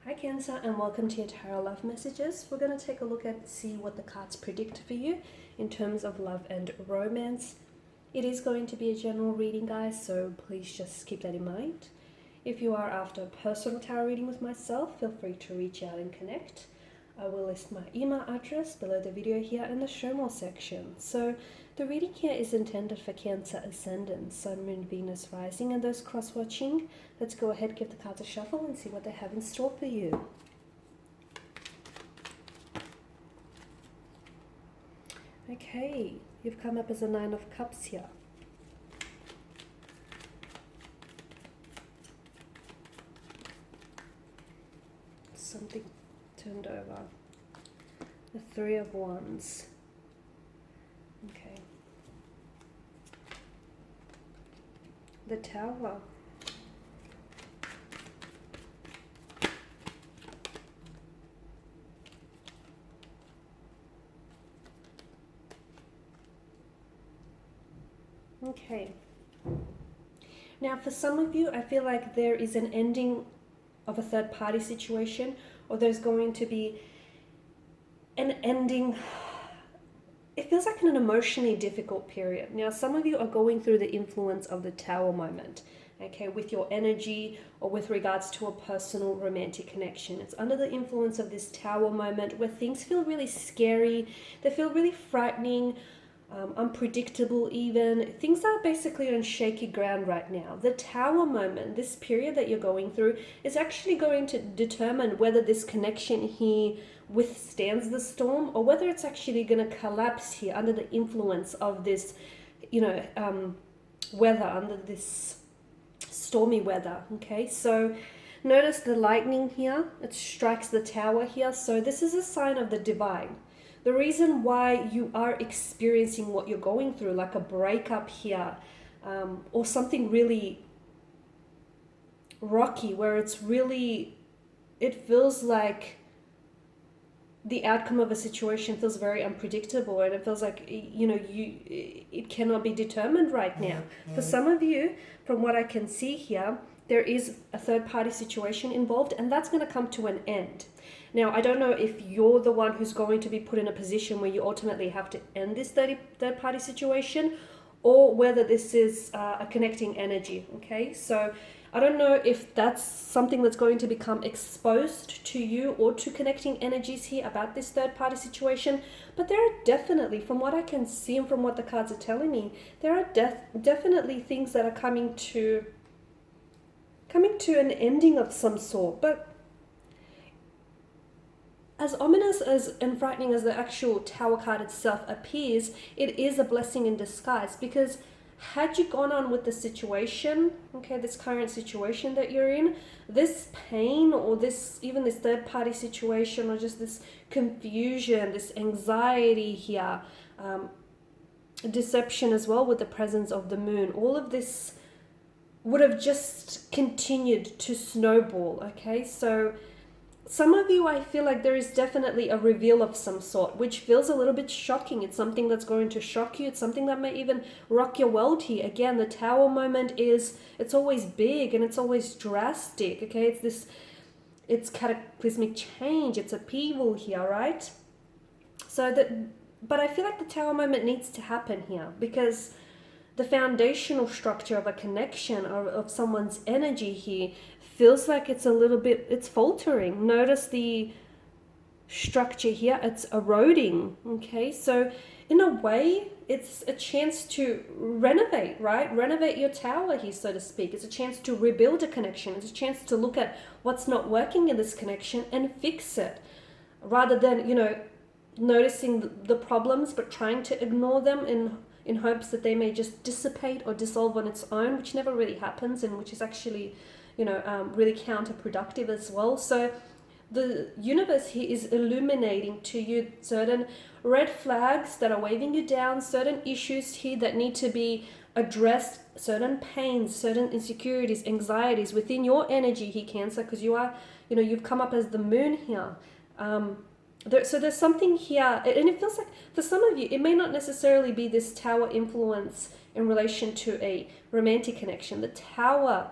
Hi Cancer, and welcome to your Tarot Love Messages. We're going to take a look at see what the cards predict for you in terms of love and romance. It is going to be a general reading, guys, so please just keep that in mind. If you are after a personal tarot reading with myself, feel free to reach out and connect. I will list my email address below the video here in the show more section. So the reading here is intended for Cancer ascendant, Sun, Moon, Venus, Rising, and those cross-watching. Let's go ahead, give the cards a shuffle and see what they have in store for you. Okay, you've come up as a Nine of Cups here. Something turned over. The Three of Wands. Okay. The Tower. Okay. Now for some of you, I feel like there is an ending of a third party situation, or there's going to be an ending. It feels like an emotionally difficult period. Now some of you are going through the influence of the Tower moment, okay, with your energy or with regards to a personal romantic connection. It's under the influence of this Tower moment where things feel really scary, they feel really frightening, unpredictable even. Things are basically on shaky ground right now. The Tower moment, this period that you're going through, is actually going to determine whether this connection here withstands the storm or whether it's actually going to collapse here under the influence of this, weather, under this stormy weather. Okay, so notice the lightning here, it strikes the Tower here. So this is a sign of the divine. The reason why you are experiencing what you're going through, like a breakup here, or something really rocky, where it feels like the outcome of a situation feels very unpredictable, and it feels like, it cannot be determined right now. For some of you, from what I can see here, there is a third party situation involved, and that's going to come to an end. Now, I don't know if you're the one who's going to be put in a position where you ultimately have to end this third party situation, or whether this is a connecting energy, okay? So I don't know if that's something that's going to become exposed to you or to connecting energies here about this third party situation, but there are definitely, from what I can see and from what the cards are telling me, there are definitely things that are coming to an ending of some sort. But as ominous and frightening as the actual Tower card itself appears, it is a blessing in disguise, because had you gone on with the situation, okay, this current situation that you're in, this pain or even this third party situation, or just this confusion, this anxiety here, deception as well with the presence of the moon, all of this would have just continued to snowball, okay? So some of you, I feel like there is definitely a reveal of some sort, which feels a little bit shocking. It's something that's going to shock you. It's something that may even rock your world here. Again, the Tower moment it's always big and it's always drastic, okay? It's cataclysmic change. It's upheaval here, right? But I feel like the Tower moment needs to happen here, because the foundational structure of a connection or of someone's energy here feels like it's faltering. Notice the structure here, it's eroding, okay? So in a way, it's a chance to renovate, right? Renovate your tower here, so to speak. It's a chance to rebuild a connection. It's a chance to look at what's not working in this connection and fix it, rather than, noticing the problems but trying to ignore them in hopes that they may just dissipate or dissolve on its own, which never really happens, and which is actually really counterproductive as well. So the universe here is illuminating to you certain red flags that are waving you down, certain issues here that need to be addressed, certain pains, certain insecurities, anxieties within your energy here, Cancer, because you are, you've come up as the moon here. So there's something here, and it feels like for some of you, it may not necessarily be this Tower influence in relation to a romantic connection. The Tower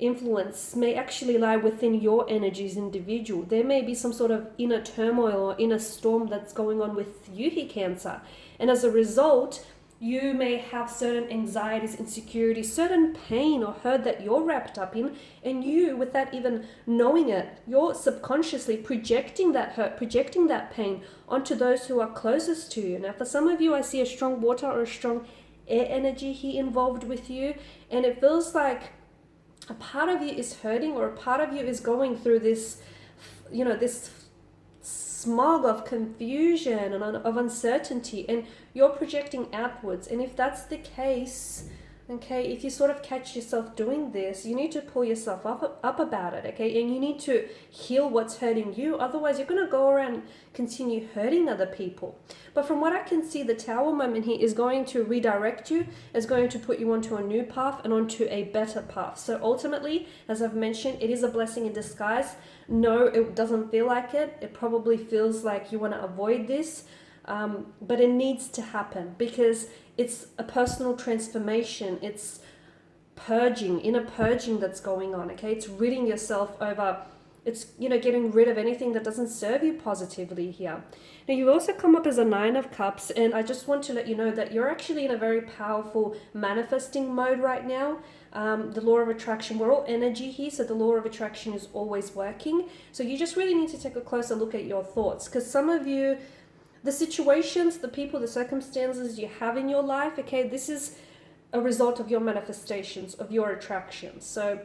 influence may actually lie within your energies individual. There may be some sort of inner turmoil or inner storm that's going on with you here, Cancer. And as a result, you may have certain anxieties, insecurities, certain pain or hurt that you're wrapped up in, and you, without even knowing it, you're subconsciously projecting that hurt, projecting that pain onto those who are closest to you. Now, for some of you, I see a strong water or a strong air energy here involved with you, and it feels like a part of you is hurting, or a part of you is going through this, this smog of confusion and of uncertainty, and you're projecting outwards. And if that's the case, okay, if you sort of catch yourself doing this, you need to pull yourself up about it, okay? And you need to heal what's hurting you. Otherwise, you're going to go around continue hurting other people. But from what I can see, the Tower moment here is going to redirect you, is going to put you onto a new path and onto a better path. So ultimately, as I've mentioned, it is a blessing in disguise. No, it doesn't feel like it. It probably feels like you want to avoid this, but it needs to happen because it's a personal transformation. It's purging, inner purging that's going on, okay? It's ridding yourself over, it's, getting rid of anything that doesn't serve you positively here. Now, you've also come up as a 9 of Cups, and I just want to let you know that you're actually in a very powerful manifesting mode right now. The law of attraction, we're all energy here, so the law of attraction is always working. So you just really need to take a closer look at your thoughts, because some of you, the situations, the people, the circumstances you have in your life, okay, this is a result of your manifestations, of your attractions. So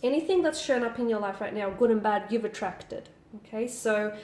anything that's shown up in your life right now, good and bad, you've attracted, okay? So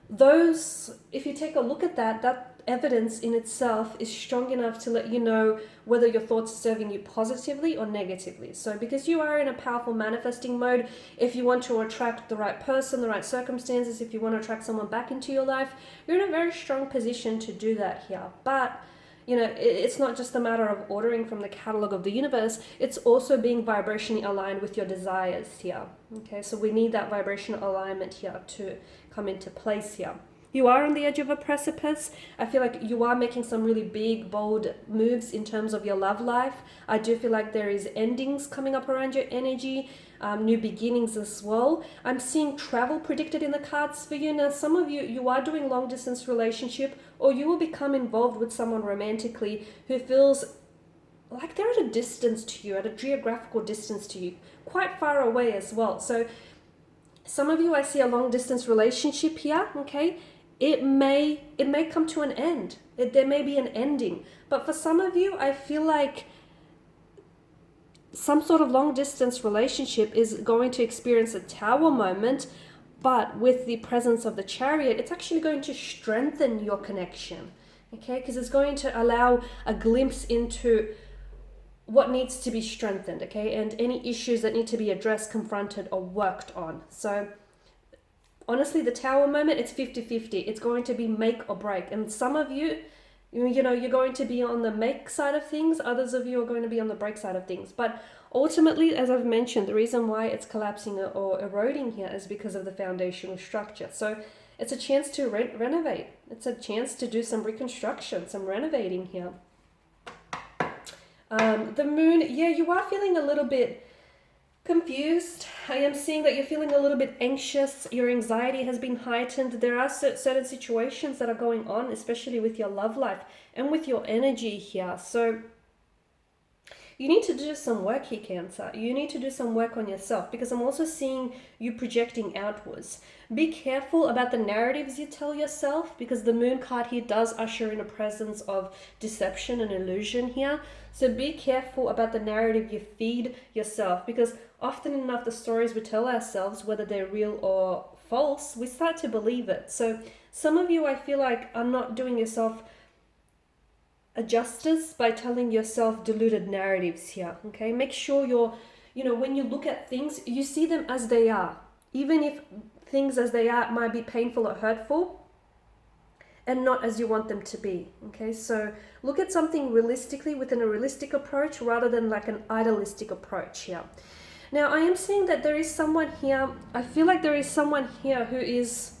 those, if you take a look at that, that evidence in itself is strong enough to let you know whether your thoughts are serving you positively or negatively. So because you are in a powerful manifesting mode, if you want to attract the right person, the right circumstances, if you want to attract someone back into your life, you're in a very strong position to do that here. But it's not just a matter of ordering from the catalog of the universe, it's also being vibrationally aligned with your desires here. Okay, so we need that vibrational alignment here to come into place here. You are on the edge of a precipice. I feel like you are making some really big, bold moves in terms of your love life. I do feel like there is endings coming up around your energy, new beginnings as well. I'm seeing travel predicted in the cards for you. Now, some of you, you are doing long distance relationship, or you will become involved with someone romantically who feels like they're at a distance to you, at a geographical distance to you, quite far away as well. So some of you, I see a long distance relationship here, okay? It may come to an end. There may be an ending. But for some of you, I feel like some sort of long distance relationship is going to experience a Tower moment, but with the presence of the Chariot, it's actually going to strengthen your connection, okay? Because it's going to allow a glimpse into what needs to be strengthened, okay? And any issues that need to be addressed, confronted, or worked on. So honestly, the Tower moment, it's 50-50. It's going to be make or break. And some of you, you're going to be on the make side of things. Others of you are going to be on the break side of things. But ultimately, as I've mentioned, the reason why it's collapsing or eroding here is because of the foundational structure. So it's a chance to renovate. It's a chance to do some reconstruction, some renovating here. The Moon, yeah, you are feeling a little bit confused. I am seeing that you're feeling a little bit anxious. Your anxiety has been heightened. There are certain situations that are going on, especially with your love life and with your energy here. So you need to do some work here, Cancer. You need to do some work on yourself, because I'm also seeing you projecting outwards. Be careful about the narratives you tell yourself, because the Moon card here does usher in a presence of deception and illusion here. So be careful about the narrative you feed yourself, because often enough the stories we tell ourselves, whether they're real or false, we start to believe it. So some of you, I feel like, are not doing yourself a justice by telling yourself deluded narratives here, okay? Make sure when you look at things, you see them as they are. Even if things as they are might be painful or hurtful, and not as you want them to be, okay? So look at something realistically within a realistic approach rather than like an idealistic approach here. Now, I am seeing that there is someone here, I feel like there is someone here who is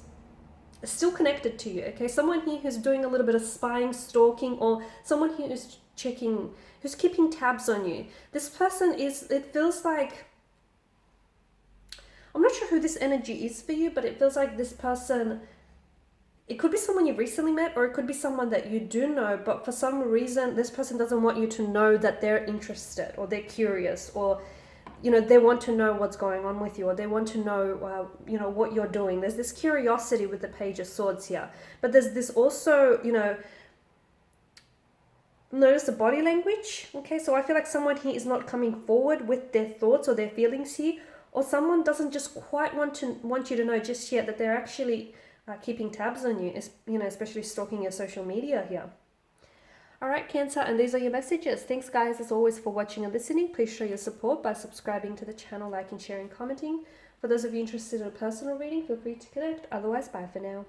still connected to you, okay? Someone here who's doing a little bit of spying, stalking, or someone here who's keeping tabs on you. This person it feels like I'm not sure who this energy is for you, but it feels like this person, it could be someone you've recently met, or it could be someone that you do know, but for some reason this person doesn't want you to know that they're interested, or they're curious, or they want to know what's going on with you, or they want to know what you're doing. There's this curiosity with the Page of Swords here, but there's this also, notice the body language. Okay, so I feel like someone here is not coming forward with their thoughts or their feelings here, or someone doesn't just quite want you to know just yet that they're actually keeping tabs on you, especially stalking your social media here. All right, Cancer, and these are your messages. Thanks, guys, as always, for watching and listening. Please show your support by subscribing to the channel, liking, sharing, commenting. For those of you interested in a personal reading, feel free to connect. Otherwise, bye for now.